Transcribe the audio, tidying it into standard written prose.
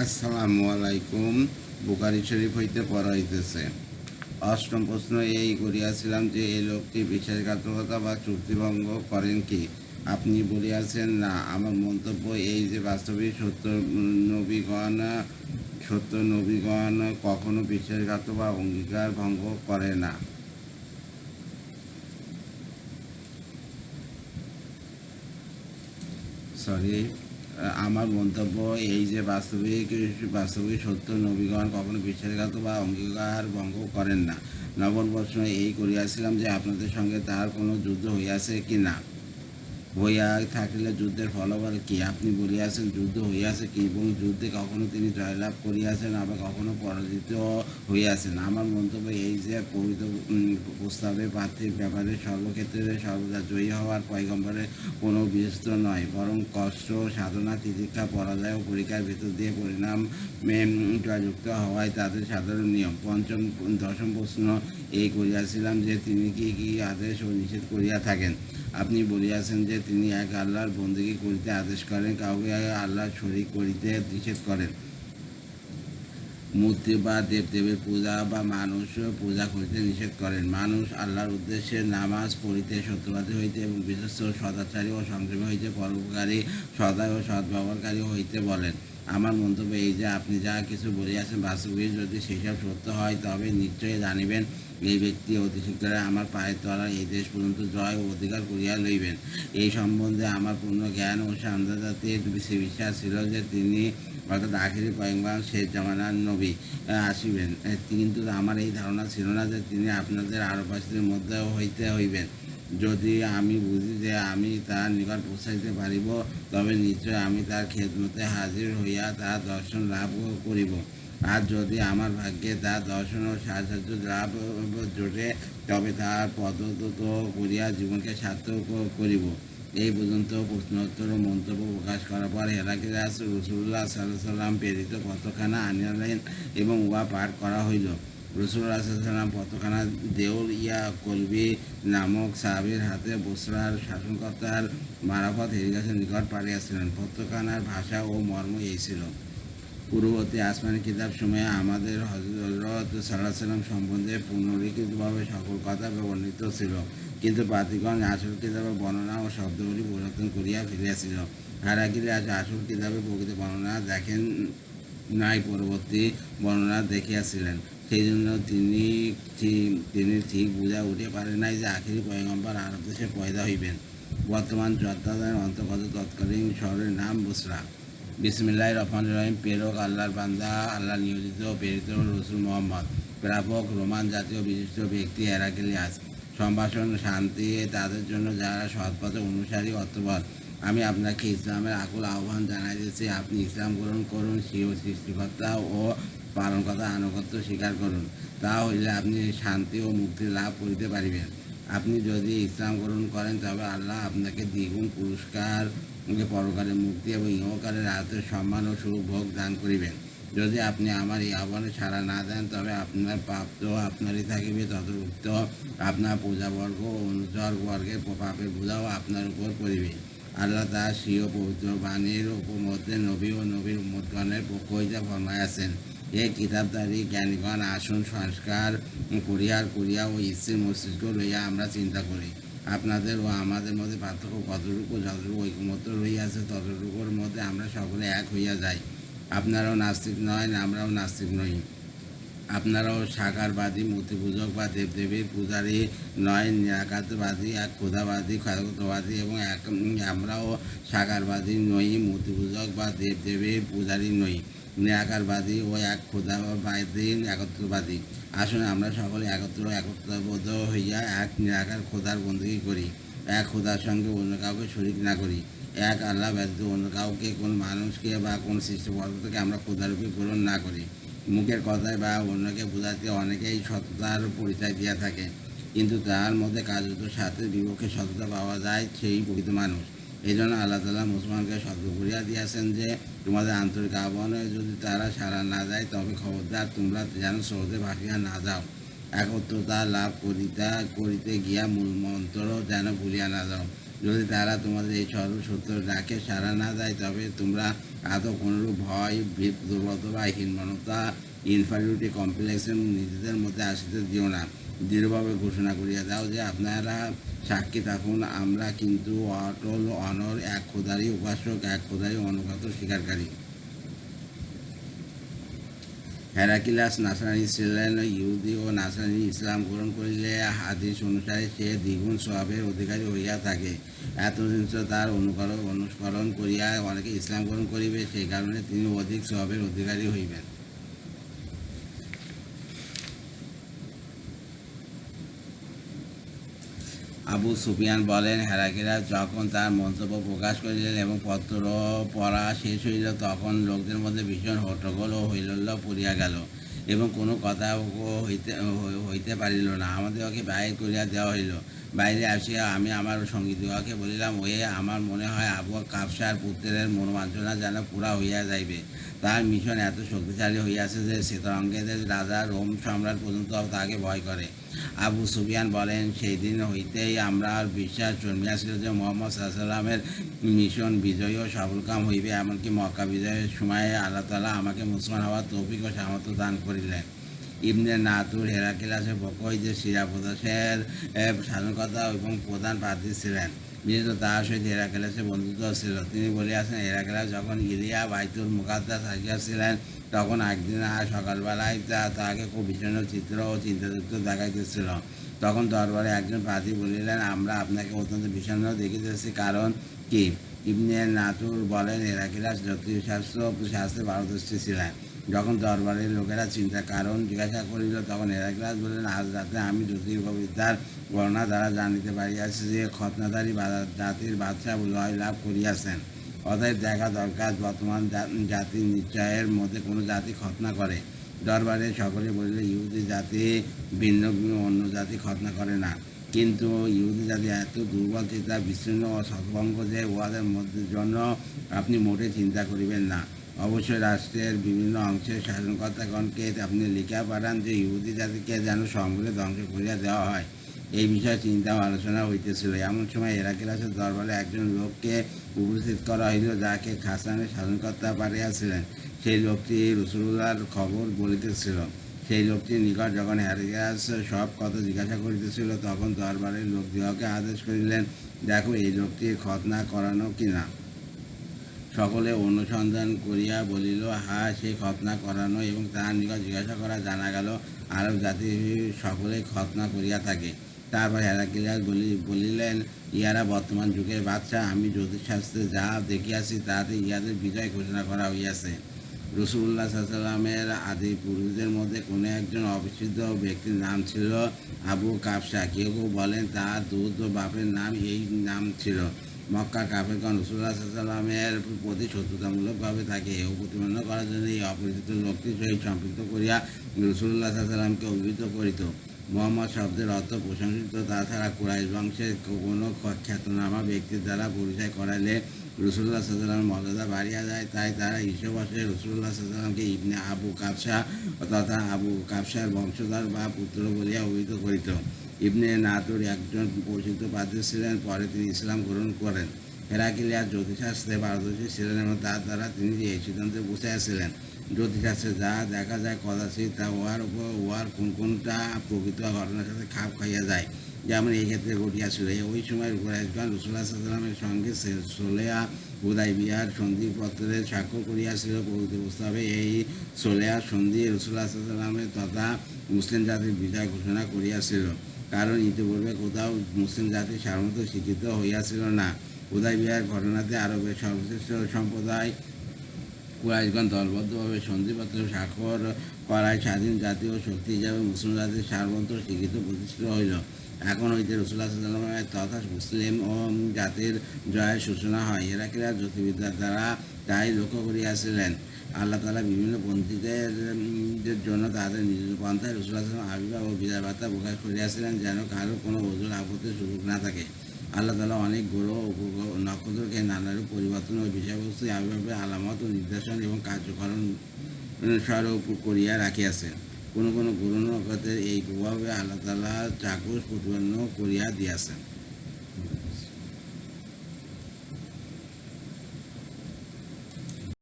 আসসালামু আলাইকুম। বুখারী শরীফ হইতে পড়া হইতেছে। অষ্টম প্রশ্ন এই করিয়াছিলাম যে, এই লোকটি বিশ্বাসঘাতকতা বা চুক্তিভঙ্গ করেন কি? আপনি বলিয়াছেন, না। আমার মন্তব্য এই যে, বাস্তবিক সত্য নবীগণ কখনো বিশ্বাসঘাত বা অঙ্গীকার ভঙ্গ করে না। সরি আমার মন্তব্য এই যে, বাস্তবিক সত্য নবীগণ কখনো বিশ্বাসঘাত বা অঙ্গীকার ভঙ্গ করেন না। নবম প্রশ্ন এই করিয়াছিলাম যে, আপনাদের সঙ্গে তাহার কোনো যুদ্ধ হইয়াছে কি না? হইয়া থাকিলে যুদ্ধের ফলাফল কি? আপনি বলিয়াছেন, যুদ্ধ হইয়াছে কি, এবং যুদ্ধে কখনো তিনি জয়লাভ করিয়াছেন, আবার কখনো পরাজিত হইয়াছেন। আমার মন্তব্য এই যে, পবিত্র প্রস্তাবে পার্থিব ব্যাপারে সর্বক্ষেত্রে সর্বদা জয়ী হওয়ার পয়গম্বরের কোনো বিস্তর নয়, বরং কষ্ট, সাধনা, তিতিক্ষা, পরাজয় ও পরীক্ষার ভিতর দিয়ে পরিণাম জয়যুক্ত হওয়াই তাদের সাধারণ নিয়ম। দশম প্রশ্ন এই করিয়াছিলাম যে, তিনি কি কি আদেশ ও নিষেধ করিয়া থাকেন? আপনি বলিয়াছেন যে, তিনি এক আল্লাহর বন্দেগী করিতে আদেশ করেন, কাউকে আল্লাহর শরীক করিতে নিষেধ করেন। মূর্তি বা দেবদেবীর পূজা বা মানুষ পূজা করিতে নিষেধ করেন। মানুষ আল্লাহর উদ্দেশ্যে নামাজ পড়িতে, সত্যবাদী হইতে এবং বিশেষ সদাচারী ও সংযমী হইতে, পরোপকারী, সদয় ও সদ্ব্যবহারকারী হইতে বলেন। আমার মন্তব্য এই যে, আপনি যা কিছু বলিয়াছেন বাস্তবিক যদি সেসব সত্য হয়, তবে নিশ্চয়ই জানিবেন, এই ব্যক্তি অতি শীঘ্রই আমার পায়ের তলায় এই দেশ পর্যন্ত জয় ও অধিকার করিয়া লইবেন। এই সম্বন্ধে আমার পূর্ণ জ্ঞান ও সান্দাতিক বিশ্বাস ছিল যে, তিনি অর্থাৎ আখিরি পয়গম্বর শেষ জামানার নবী আসিবেন। কিন্তু আমার এই ধারণা ছিল না যে, তিনি আপনাদের আরববাসীদের মধ্যে হইতে হইবেন। যদি আমি বুঝি যে, আমি তার নিকট পৌঁছাইতে পারিব, তবে নিশ্চয় আমি তার খেদমতে হাজির হইয়া তার দর্শন লাভ করিব। আর যদি আমার ভাগ্যে তার দর্শন ও সাহায্য লাভ জোটে, তবে তার পদতত করিয়া জীবনকে সার্থক করিব। এই পর্যন্ত প্রশ্নোত্তর ও মন্তব্য প্রকাশ করার পর হেরাক্লিয়াস রাসূলুল্লাহ সাল্লাল্লাহু আলাইহি ওয়াসাল্লাম প্রেরিত পত্রখানা আনিলেন এবং উহা পাঠ করা হইল। রাসূলুল্লাহ সাল্লাল্লাহু আলাইহি ওয়াসাল্লাম পত্রখানা দেউল ইয়া কলবি নামক সাহাবীর হাতে বসরার শাসনকর্তার মারফত হেরাক্লিয়াসের নিকট পাঠিয়েছিলেন। পত্রখানার ভাষা ও মর্ম এই ছিল: পূর্ববর্তী আসমানি কিতাব সময়ে আমাদের হযরত সাল্লাল্লাহু আলাইহি ওয়াসাল্লাম সম্বন্ধে পুনরীকৃতভাবে সকল কথা বর্ণিত ছিল, কিন্তু পাতিগণ আসল কিতাবের বর্ণনা ও শব্দগুলি পরিবর্তন করিয়া ফেলিয়াছিল। হেরাক্লিয়াস আসল কিতাবের প্রকৃত বর্ণনা দেখেন নাই, পরবর্তী বর্ণনা দেখিয়াছিলেন। সেই জন্য তিনি ঠিক বুঝা উঠে পারেন নাই যে, আখিরি পয়গম্বর আরব দেশে পয়দা হইবেন। বর্তমান জর্দানের অন্তর্গত তৎকালীন শহরের নাম বসরা। বিসমিল্লাহির রহমানির রহিম। প্রেরক আল্লাহর বান্দা, আল্লাহ নিয়োজিত ও প্রেরিত রসুল মুহাম্মদ। প্রাপক রোমান জাতীয় বিশিষ্ট ব্যক্তি হেরাক্লিয়াস। সম্ভাষণ শান্তি তাদের জন্য যারা সৎপথে অনুসারী অতঃপর আমি আপনাকে ইসলামের আকুল আহ্বান জানাইতেছি, আপনি ইসলাম গ্রহণ করুন, স্বীয় সৃষ্টিকর্তা ও পালনকর্তা আনুগত্য স্বীকার করুন। তা হইলে আপনি শান্তি ও মুক্তি লাভ করিতে পারিবেন। আপনি যদি ইসলাম গ্রহণ করেন, তবে আল্লাহ আপনাকে দ্বিগুণ পুরস্কার, পরকালে মুক্তি এবং ইহকালের রাতের সম্মান ও সুখ ভোগ দান করিবেন। যদি আপনি আমার এই আহ্বানে সাড়া না দেন, তবে আপনার পাপ তো আপনারই থাকিবে, তদুক্ত আপনার প্রজাবর্গ ও অনুচরবর্গের পাপের বোঝাও আপনার উপর পড়িবে। আল্লাহ তাঁর স্বীয় পবিত্র বাণীর মধ্যে নবী ও নবীর উম্মতগণের পক্ষ হইতে ফরমাইয়াছেন, এই কিতাবধারী জ্ঞানীগণ আসুন, সংস্কার পরিহার করিয়া ও স্থির মস্তিষ্ক লইয়া আমরা চিন্তা করি। আপনাদের ও আমাদের মধ্যে পার্থক্য কতটুকু? যতটুকু ঐকমত্য রহিয়াছে, ততটুকুর মধ্যে আমরা সকলে এক হইয়া যাই। আপনারাও নাস্তিক নয়, আমরাও নাস্তিক নই। আপনারাও সাকারবাদী, মূর্তিপূজক বা দেবদেবীর পূজারী নয়, নিরাকারবাদী, এক খোদাবাদী, খোদাবাদী এবং আমরাও সাকারবাদী নই, মূর্তিপূজক বা দেবদেবীর পূজারী নই, নিরাকারবাদী ও এক খোদাবাদী, একত্ববাদী। আসুন আমরা সকলে একত্রবদ্ধ হইয়া এক নিরাকার খোদার বন্দী করি, এক খোদার সঙ্গে অন্য কাউকে শরীক না করি। এক আল্লাহ ব্যতীত অন্য কাউকে, কোন মানুষকে বা কোন সৃষ্টি পদার্থকে আমরা খোদারূপে গ্রহণ না করি। মুখের কথায় বা অন্যকে বোঝাতে অনেকেই সততার পরিচয় দিয়া থাকে, কিন্তু তার মধ্যে কার্যত স্বার্থের বিপক্ষে সততা পাওয়া যায়, সেই প্রকৃত মানুষ। এই জন্য আল্লাহ তাআলা মুসলমানকে সতর্ক করিয়া দিয়েছেন যে, তোমাদের আন্তরিক আহ্বানে যদি তারা সাড়া না যায়, তবে খবরদার তোমরা যেন স্রোতে ভাসিয়া না যাও। একত্রতা লাভ করিতে গিয়া মূল মন্ত্র যেন ভুলিয়া না যাও। যদি তারা তোমাদের এই সর্বসত্য ডাকে সাড়া না দেয়, তবে তোমরা আদৌ কোনোরূপ ভয়, দুর্বলতা বা হীনমনতা, ইনফারিয়রিটি কমপ্লেক্স নিজেদের মধ্যে আসিতে দিও না। দৃঢ়ভাবে ঘোষণা করিয়া দাও যে আপনারা সাক্ষী থাকুন, আমরা কিন্তু অটল অনর এক খোদারই উপাসক, এক খোদারই অনুগত স্বীকারকারী। হেরাকিলাস নাসরানি ছিলেন ইহুদি ও নাসরানি ইসলাম গ্রহণ করিলে হাদিস অনুসারে সে দ্বিগুণ সওয়াবের অধিকারী হইয়া থাকে। এতদিন তার অনুসরণ করিয়া অনেকে ইসলাম গ্রহণ করিবে, সেই কারণে তিনি অধিক সওয়াবের অধিকারী হইবেন। আবু সুফিয়ান বলেন, হেরাকিলাস যখন তার মন্তব্য প্রকাশ করিলেন এবং পত্র পড়া শেষ হইল, তখন লোকদের মধ্যে ভীষণ হট্টগোল ও হৈল্লোল পড়িয়া গেল এবং কোনো কথা হইতে পারিল না। আমাদেরকে বাহির করিয়া দেওয়া হইল। বাইরে আসিয়া আমি আমার সঙ্গীদিগকে বলিলাম, ওয়ে আমার মনে হয় আবু কাবসার পুত্রের মনোবাঞ্ছনা যেন পুরা হইয়া যাইবে। তার মিশন এত শক্তিশালী হইয়াছে যে শ্বেতাঙ্গদের রাজা রোম সম্রাট পর্যন্ত তাকে ভয় করে। আবু সুফিয়ান বলেন, সেই দিন হইতেই আমরা বিশ্বাস জন্মিয়াছিল যে মুহাম্মদ সাল্লাল্লাহু আলাইহি ওয়াসাল্লামের মিশন বিজয়ী ও সফলকাম হইবে। এমনকি মক্কা বিজয়ের সময়ে আল্লাহ তাআলা আমাকে মুসলমান হওয়ার তৌফিক ও সামর্থ্য দান করিলেন। ইবনে নাতুর হেরাকিলাসের পক্ষ হইতে সিরিয়া প্রদেশের স্বাধীনতা এবং প্রধান প্রার্থী ছিলেন। যেহেতু তাহার সহিত হেরাকিলাসের বন্ধুত্ব ছিল, তিনি বলিয়াছেন, হেরাকিলাস যখন ইলিয়া বাইতুল মুকাদ্দাস আসিয়াছিলেন, তখন একদিন সকালবেলায় তাহাকে খুব বিষণ্ণ চিত্র ও চিন্তাযুক্ত দেখাইতেছিল। তখন দরবারে একজন প্রার্থী বলিলেন, আমরা আপনাকে অত্যন্ত বিষণ্ণ দেখিতেছি, কারণ কি? ইবনে নাতুর বলেন, হেরাকিলাস জ্যোতিষশাস্ত্রে পারদর্শী ছিলেন। যখন দরবারের লোকেরা চিন্তার কারণ জিজ্ঞাসা করিল, তখন হেরাকিলাস বললেন, আজ রাতে আমি জ্যোতির্বিদ্যার গণনা দ্বারা জানিতে পারিয়াছি যে খৎনাধারী জাতির বাদশাহ জয় লাভ করিয়াছেন। অতএব দেখা দরকার বর্তমান জাতির নিশ্চয়ের মধ্যে কোনো জাতি খৎনা করে। দরবারে সকলে বলিল, ইহুদি জাতি ভিন্ন অন্য জাতি খৎনা করে না, কিন্তু ইহুদি জাতি এত দুর্বল চিন্তা, বিচ্ছিন্ন ও সৎভঙ্গ যে উহাদের মধ্যে জন্য আপনি মোটে চিন্তা করিবেন না। অবশ্যই রাষ্ট্রের বিভিন্ন অংশের শাসনকর্তাগণকে আপনি লিখিয়া পাঠান যে ইহুদি জাতিকে যেন সমূলে ধ্বংস করিয়া দেওয়া হয়। এই বিষয়ে চিন্তা ও আলোচনা হইতেছিল। এমন সময় হেরাকিলাসের দরবারে একজন লোককে উপস্থিত করা হইল, যাকে খাসানের শাসনকর্তা পাঠিয়েছিলেন। সেই লোকটি রাসূলুল্লাহর খবর বলিতেছিল। সেই লোকটির নিকট যখন হেরাকিলাস সব কথা জিজ্ঞাসা করিতেছিল, তখন দরবারের লোকদিগকে আদেশ করিলেন, দেখো এই লোকটির খৎনা করানো কিনা। সকলে অনুসন্ধান করিয়া বলিল, হ্যাঁ, সে খৎনা করানো, এবং তাহার নিকট জিজ্ঞাসা করা জানা গেল আরব জাতি সকলে খৎনা করিয়া থাকে। তারপর হেরাকিলাস বলিলেন, ইহারা বর্তমান যুগের বাদশা। আমি জ্যোতিষশাস্ত্রে যা দেখিয়াছি তাহাতে ইহাদের বিজয় ঘোষণা করা হইয়াছে। রাসূলুল্লাহ সাল্লাল্লাহু আলাইহি ওয়াসাল্লামের আদি পুরুষদের মধ্যে কোনো একজন অবিশুদ্ধ ব্যক্তির নাম ছিল আবু কাবসা। কেউ কেউ বলেন তাহার দুধ বাপের নাম এই নাম ছিল। মক্কার কাফেরগণ রাসূলুল্লাহ সাল্লাল্লাহু আলাইহি ওয়াসাল্লামের প্রতি শত্রুতামূলকভাবে তাকে হেয় প্রতিপন্ন করার জন্য এই অপরিচিত লোকটির সহিত সম্পৃক্ত করিয়া রাসূলুল্লাহ সাল্লাল্লাহু আলাইহি ওয়াসাল্লামকে অভিহিত করিত। মুহাম্মদ শব্দের অর্থ প্রশংসিত। তাছাড়া কুরাইশ বংশের কোনো খ্যাতনামা ব্যক্তির দ্বারা পরিচয় করাইলে রাসূলুল্লাহ সাল্লাল্লাহু আলাইহি ওয়াসাল্লামের মর্যাদা বাড়িয়া যায়। তাই তারা ঈর্ষাবশে রাসূলুল্লাহ সাল্লাল্লাহু আলাইহি ওয়াসাল্লামকে ইবনে আবু কাবসা তথা আবু কাবসার বংশধর বা পুত্র বলিয়া অভিহিত করিত। ইবনে নাতুর একজন পরিচিত প্রার্থী ছিলেন। পরে তিনি ইসলাম গ্রহণ করেন। হেরাকিলাস জ্যোতিষশাস্ত্রে পারদর্শী ছিলেন এবং তার দ্বারা তিনি এই সিদ্ধান্তে বসিয়াছিলেন, জ্যোতিষশাস্ত্রে যা দেখা যায় কদাচিৎ তা উহার কোনটা প্রকৃত ঘটনার সাথে খাপ খাইয়া যায়। যেমন এই ক্ষেত্রে ঘটিয়াছিল। ওই সময় কুরাইশগণ রাসূলুল্লাহ সাল্লাল্লাহু আলাইহি ওয়াসাল্লামের সঙ্গে সুলহ হুদায়বিয়ার সন্ধিপত্রের স্বাক্ষর করিয়াছিল। প্রকৃত প্রস্তাবে এই সুলহ সন্ধি রাসূলুল্লাহ সাল্লাল্লাহু আলাইহি ওয়াসাল্লামের তথা মুসলিম জাতির বিজয় ঘোষণা করিয়াছিল, কারণ ইতিপূর্বে কোথাও মুসলিম জাতি সাধারণত স্বীকৃত হইয়াছিল না। হুদায়বিয়ার ঘটনাতে আরবের সর্বশ্রেষ্ঠ সম্প্রদায় কুরাইশগণ দলবদ্ধভাবে সন্ধিপত্র স্বাক্ষর করায় স্বাধীন জাতি ও শক্তি হিসাবে মুসলিম জাতির সার্বত্র স্বীকৃত প্রতিষ্ঠিত হইল। এখন হইতে রাসূলুল্লাহ সাল্লাল্লাহু আলাইহি ওয়াসাল্লাম তথা মুসলিম ও জাতির জয়ের সূচনা হয়। হেরাকিলাস জ্যোতির্বিদ্যার দ্বারা তাই লক্ষ্য করিয়াছিলেন। আল্লাহ তাআলা বিভিন্ন পন্থীদের জন্য তাদের নিজ পন্থায় রাসূলুল্লাহ সাল্লাল্লাহু আলাইহি ওয়াসাল্লাম আবির্ভাব ও বিজয় বার্তা প্রকাশ করিয়াছিলেন, যেন কারো কোনো ওজর আপত্তির সুযোগ না থাকে। আল্লাহ তাআলা অনেক গ্রহ ও নক্ষত্রকে নানারূপ পরিবর্তন ও বিষয়বস্তু আবির্ভাবের আলামত ও নির্দেশন এবং কার্যকরণ স্বরূপ করিয়া রাখিয়াছেন। কোনো কোনো গ্রহ নক্ষত্রের এই প্রভাবে আল্লাহ তাআলা চাক্ষুষ প্রতিপন্ন করিয়া দিয়াছেন।